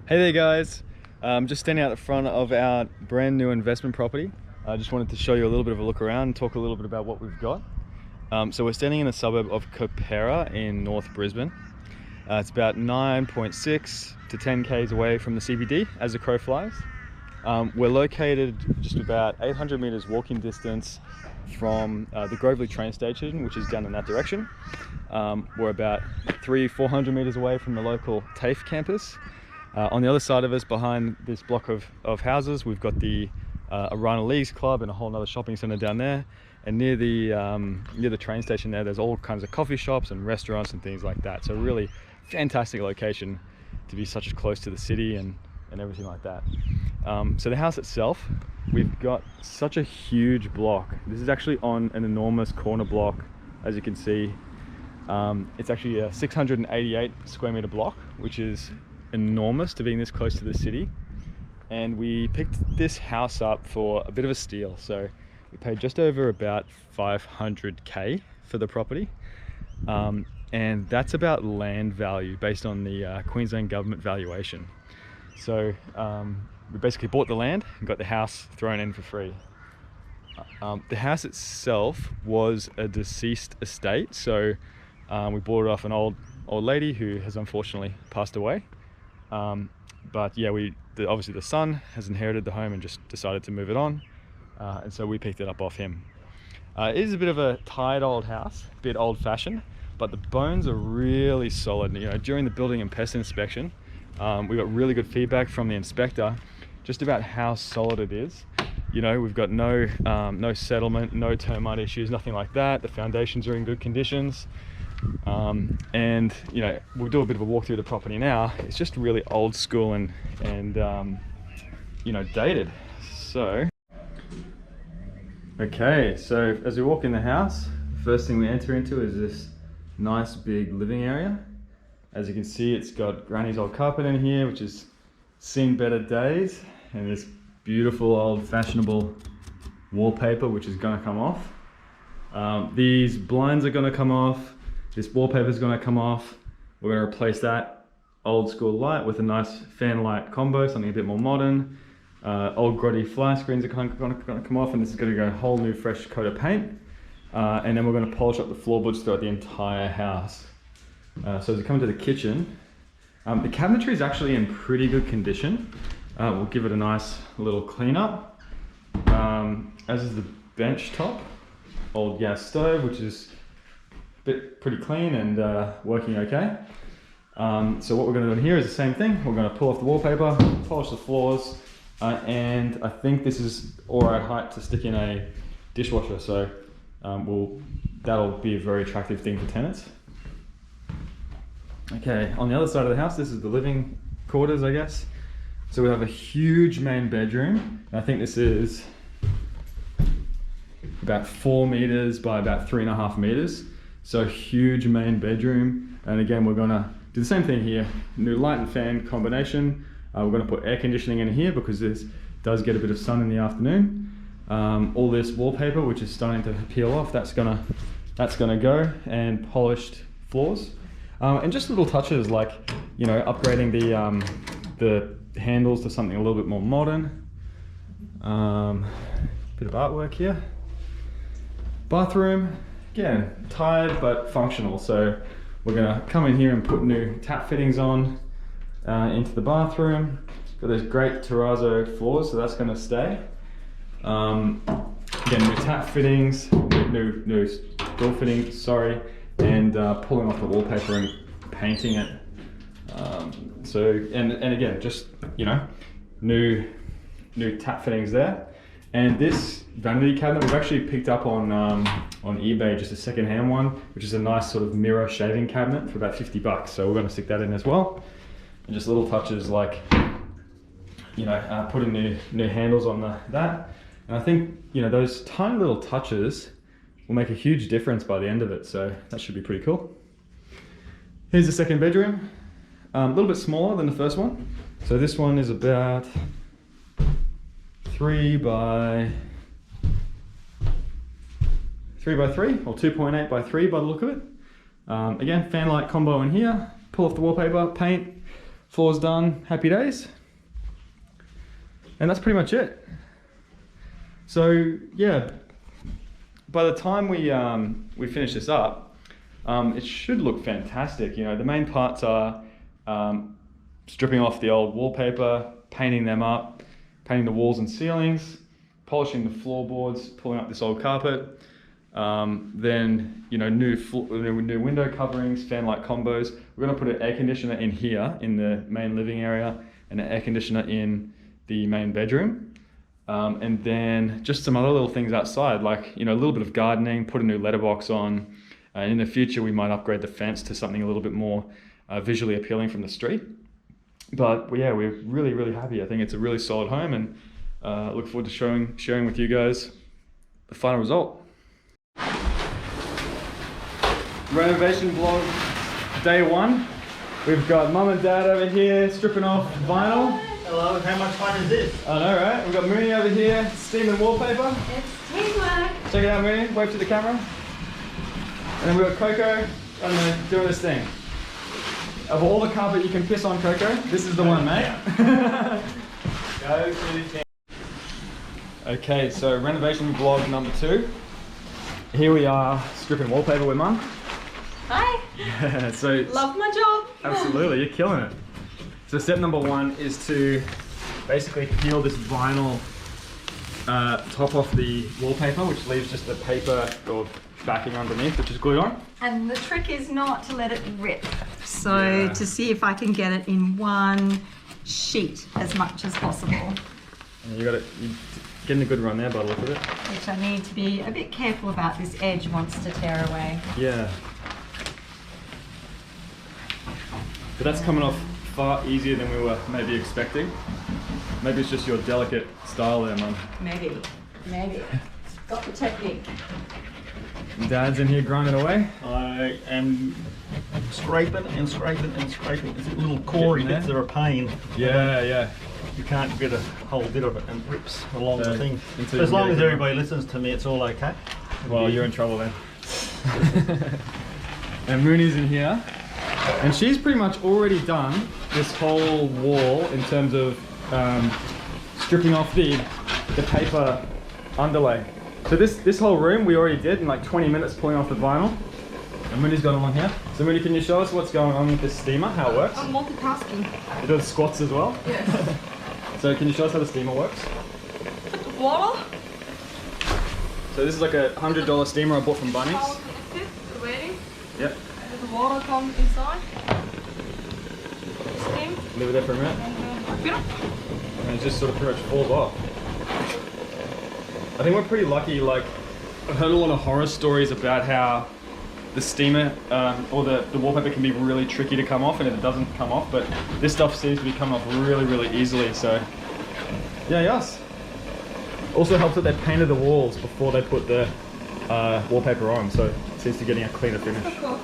Hey there guys, just standing out the front of our brand new investment property. I just wanted to show you a little bit of a look around and talk a little bit about what we've got. So we're standing in a suburb of Keperra in North Brisbane. It's about 9.6 to 10 k's away from the CBD as the crow flies. We're located just about 800 meters walking distance from the Grovely train station, which is down in that direction. We're about 400 meters away from the local TAFE campus. On the other side of us, behind this block of houses, we've got the Arana Leagues Club and a whole other shopping centre down there. And near the train station there's all kinds of coffee shops and restaurants and things like that. So really fantastic location to be such close to the city and everything like that. So the house itself, we've got such a huge block. This is actually on an enormous corner block, as you can see. It's actually a 688 square meter block, which is enormous to being this close to the city. And we picked this house up for a bit of a steal. So we paid just over about 500k for the property. And that's about land value based on the Queensland government valuation. So we basically bought the land and got the house thrown in for free. The house itself was a deceased estate. So we bought it off an old lady who has unfortunately passed away. But yeah, obviously the son has inherited the home and just decided to move it on. And so we picked it up off him. It is a bit of a tired old house, a bit old fashioned, but the bones are really solid. You know, during the building and pest inspection, we got really good feedback from the inspector just about how solid it is. You know, we've got no settlement, no termite issues, nothing like that. The foundations are in good conditions. And you know, we'll do a bit of a walk through the property now. It's just really old school and you know, dated. So okay, so as we walk in the house, the first thing we enter into is this nice big living area. As you can see, it's got Granny's old carpet in here, which has seen better days, and this beautiful old fashionable wallpaper, which is going to come off. These blinds are going to come off. This wallpaper is going to come off. We're going to replace that old school light with a nice fan light combo, something a bit more modern. Old grotty fly screens are going to come off, and this is going to go a whole new fresh coat of paint. And then we're going to polish up the floorboards throughout the entire house. So as we come into the kitchen, the cabinetry is actually in pretty good condition. We'll give it a nice little clean up. As is the bench top, old gas stove, which is pretty clean and working okay. So what we're going to do in here is the same thing. We're going to pull off the wallpaper, polish the floors, and I think this is alright height to stick in a dishwasher. So that'll be a very attractive thing for tenants. Okay, on the other side of the house, this is the living quarters, I guess. So we have a huge main bedroom. I think this is about 4 meters by about 3.5 meters. So huge main bedroom. And again, we're gonna do the same thing here. New light and fan combination. We're gonna put air conditioning in here because this does get a bit of sun in the afternoon. All this wallpaper, which is starting to peel off, that's gonna go, and polished floors. And just little touches like, you know, upgrading the handles to something a little bit more modern. Bit of artwork here. Bathroom. Again, tired but functional. So we're gonna come in here and put new tap fittings on into the bathroom. Got those great terrazzo floors, so that's gonna stay. Again, new tap fittings, new door fittings, sorry, and pulling off the wallpaper and painting it. And again, just, you know, new tap fittings there. And this vanity cabinet we've actually picked up on eBay, just a second-hand one, which is a nice sort of mirror shaving cabinet for about 50 bucks. So we're going to stick that in as well. And just little touches like, you know, putting new handles on that. And I think, you know, those tiny little touches will make a huge difference by the end of it. So that should be pretty cool. Here's the second bedroom. A little bit smaller than the first one. So this one is about 3 by 3 or 2.8 by 3 by the look of it. Again, fan light combo in here. Pull off the wallpaper, paint, Floor's done, happy days. And that's pretty much it. So yeah, by the time we finish this up, it should look fantastic. You know, the main parts are stripping off the old wallpaper, painting them up, painting the walls and ceilings, polishing the floorboards, pulling up this old carpet. Then, you know, new window coverings, fan light combos. We're going to put an air conditioner in here in the main living area and an air conditioner in the main bedroom. And then just some other little things outside, like, you know, a little bit of gardening, put a new letterbox on. And in the future, we might upgrade the fence to something a little bit more visually appealing from the street. But yeah, we're really, really happy. I think it's a really solid home, and look forward to sharing with you guys the final result. Renovation vlog day 1. We've got mum and dad over here stripping off vinyl. Hello, how much fun is this? I know, right? We've got Mooney over here steaming wallpaper. It's teamwork. Check it out, Mooney. Wave to the camera. And then we've got Coco doing this thing. Of all the carpet you can piss on, Coco, this is the one, mate. Go to 10. Okay, so renovation vlog number 2. Here we are stripping wallpaper with mum. Hi. Yeah, so Love my job. absolutely, you're killing it. So step number 1 is to basically peel this vinyl top off the wallpaper, which leaves just the paper or backing underneath, which is glued on. And the trick is not to let it rip. So to see if I can get it in one sheet as much as possible. And you're getting a good run there by the look of it. Which I need to be a bit careful about. This edge wants to tear away. Yeah. But that's coming off far easier than we were maybe expecting. Maybe it's just your delicate style there, Mum. Maybe. Got the technique. Dad's in here grinding away. I am scraping and scraping and scraping. There's a little core in there. Bits that are a pain. Yeah. You can't get a whole bit of it, and it rips along the thing. until you As long get as it everybody listens to me, it's all okay. Well, you're in trouble then. And Mooney's in here. And she's pretty much already done this whole wall in terms of stripping off the paper underlay. So this whole room we already did in like 20 minutes, pulling off the vinyl. And Mooney's got along here. So Mooney, can you show us what's going on with this steamer, how it works? I'm multitasking. You do the squats as well? Yes. So can you show us how the steamer works? Water. So this is like a $100 steamer I bought from Bunnings. Power connected. We're waiting. Yep. The water comes inside. Steam. Leave it there for a minute. And open it. And it just sort of pretty much falls off. I think we're pretty lucky. Like, I've heard a lot of horror stories about how the steamer or the wallpaper can be really tricky to come off, and it doesn't come off, but this stuff seems to be coming off really, really easily. So yeah, yes. Also helps that they painted the walls before they put the wallpaper on, so it seems to be getting a cleaner finish. Cool.